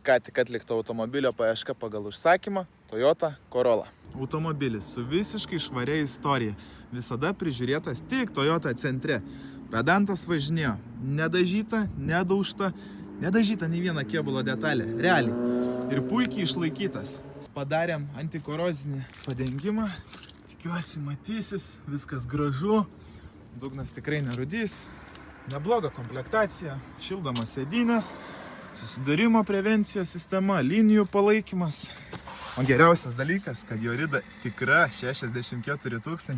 Ką tik atlikta automobilio paieška pagal užsakymą Toyota Corolla. Automobilis su visiškai švaria istorija. Visada prižiūrėtas tik Toyota centre. Pedantas važinėjo. Nedažyta, nedaužta, nedažyta nei viena kėbulo detalė. Realiai. Ir puikiai išlaikytas. Padarėm antikorozinį padengimą. Tikiuosi matysis. Viskas gražu. Dugnas tikrai nerudys. Nebloga komplektacija. Šildomos sėdynės. Susidūrimo prevencijos sistema, linijų palaikymas. O geriausias dalykas, kad jo rida tikra 64 000.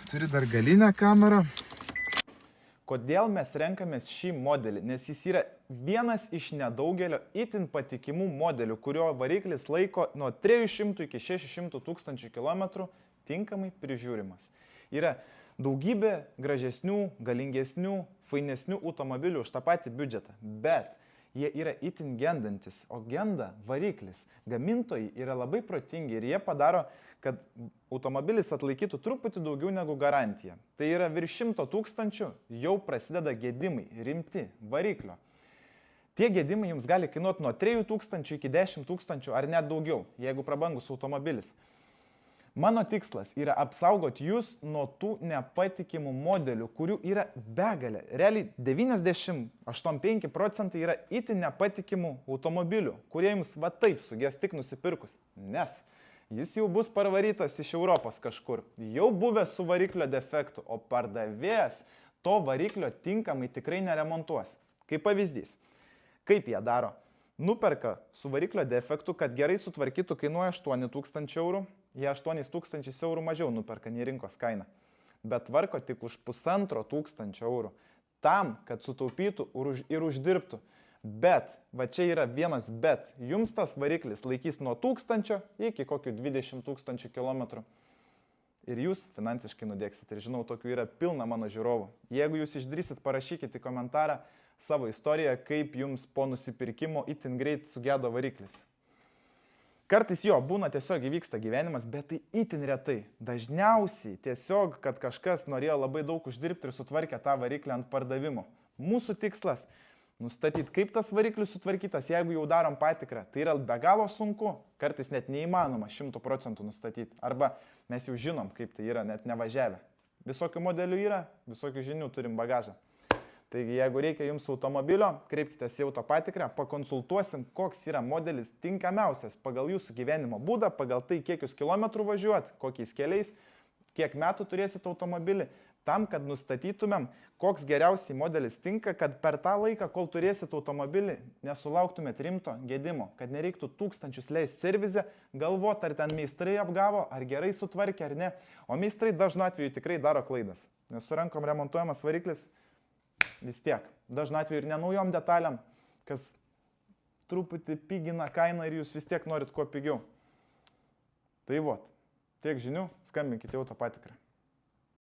Turi dar galinę kamerą. Kodėl mes renkamės šį modelį? Nes jis yra vienas iš nedaugelio itin patikimų modelių, kurio variklis laiko nuo 300 iki 600 000 km tinkamai prižiūrimas. Yra daugybė gražesnių, galingesnių, fainesnių automobilių už tą patį biudžetą, bet jie yra itin gendantis, o genda variklis. Gamintojai yra labai protingi ir jie padaro, kad automobilis atlaikytų truputį daugiau negu garantija. Tai yra virš 100 000 jau prasideda gedimai, rimti variklio. Tie gedimai jums gali kainuoti nuo 3 000 iki 10 000 ar net daugiau, jeigu prabangus automobilis. Mano tikslas yra apsaugoti jūs nuo tų nepatikimų modelių, kurių yra begalė. Realiai 95% yra itin nepatikimų automobilių, kurie jums va taip suges tik nusipirkus. Nes jis jau bus parvarytas iš Europos kažkur, jau buvęs su variklio defektu, o pardavėjas to variklio tinkamai tikrai neremontuos. Kaip pavyzdys, kaip jie daro? Nuperka su variklio defektu, kad gerai sutvarkytų, kainuoja 8 000 eurų, jie 8 000 eurų mažiau nuperka nei rinkos kaina, bet tvarko tik už 1500 eurų, tam, kad sutaupytų ir uždirbtų. Bet, va čia yra vienas bet, jums tas variklis laikys nuo 1000 iki kokių 20 000 km. Ir jūs finansiškai nudėksit. Ir žinau, tokių yra pilna mano žiūrovų. Jeigu jūs išdrįsit, parašykite į komentarą savo istoriją, kaip jums po nusipirkimo itin greit sugedo variklis. Kartais jo, būna tiesiog įvyksta gyvenimas, bet tai itin retai. Dažniausiai tiesiog, kad kažkas norėjo labai daug uždirbti ir sutvarkė tą variklį ant pardavimo. Mūsų tikslas – nustatyti, kaip tas variklis sutvarkytas, jeigu jau darom patikrą. Tai yra be galo sunku, kartais net neįmanoma 100% nustatyti. Arba mes jau žinom, kaip tai yra, net nevažiavę. Visokių modelių yra, visokių žinių turim bagažą. Taigi, jeigu reikia jums automobilio, kreipkitės į autopatikrą, pakonsultuosim, koks yra modelis tinkamiausias pagal jūsų gyvenimo būdą, pagal tai, kiek jūs kilometrų važiuojat, kokiais keliais, kiek metų turėsit automobilį, tam, kad nustatytumėm, koks geriausiai modelis tinka, kad per tą laiką, kol turėsit automobilį, nesulauktumėt rimto gedimo, kad nereiktų tūkstančius leisti servize, galvot, ar ten meistrai apgavo, ar gerai sutvarkė, ar ne. O meistrai dažnu atveju tikrai daro klaidas, nes su rankom remontuojamas variklis vis tiek. Dažnu atveju ir nenaujom detalėm, kas truputį pigina kainą ir jūs vis tiek norit kuo pigiau. Tai vot, tiek žinių, skambinkite į autopatikrą.